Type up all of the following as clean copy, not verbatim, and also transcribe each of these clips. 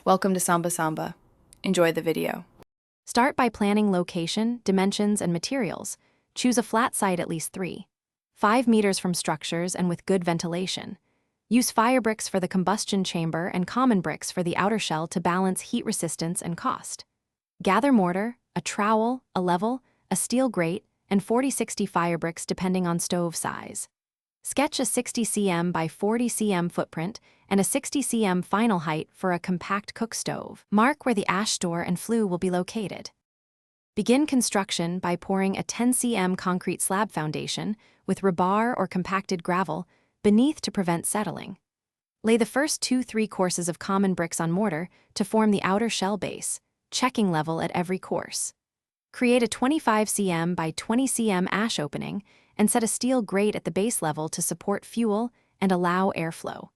Welcome to Samba Samba. Enjoy the video. Start by planning location, dimensions, and materials. Choose a flat site at least 5 meters from structures and with good ventilation. Use fire bricks for the combustion chamber and common bricks for the outer shell to balance heat resistance and cost. Gather mortar, a trowel, a level, a steel grate, and 40-60 fire bricks depending on stove size. Sketch a 60 cm by 40 cm footprint and a 60 cm final height for a compact cook stove. Mark where the ash store and flue will be located. Begin construction by pouring a 10 cm concrete slab foundation with rebar or compacted gravel beneath to prevent settling. Lay the first 2-3 courses of common bricks on mortar to form the outer shell base, checking level at every course. Create a 25 cm by 20 cm ash opening and set a steel grate at the base level to support fuel and allow airflow.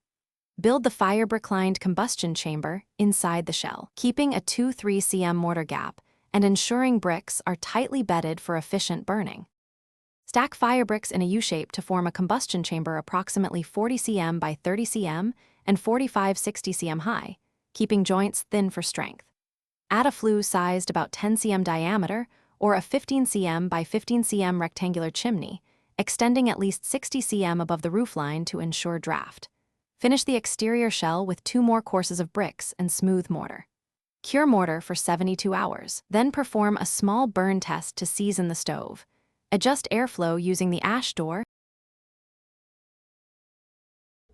Build the fire brick-lined combustion chamber inside the shell, keeping a 2-3 cm mortar gap and ensuring bricks are tightly bedded for efficient burning. Stack fire bricks in a U-shape to form a combustion chamber approximately 40 cm by 30 cm and 45-60 cm high, keeping joints thin for strength. Add a flue sized about 10 cm diameter or a 15 cm by 15 cm rectangular chimney, extending at least 60 cm above the roofline to ensure draft. Finish the exterior shell with 2 more courses of bricks and smooth mortar. Cure mortar for 72 hours, then perform a small burn test to season the stove. Adjust airflow using the ash door.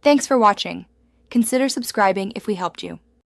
Thanks for watching. Consider subscribing if we helped you.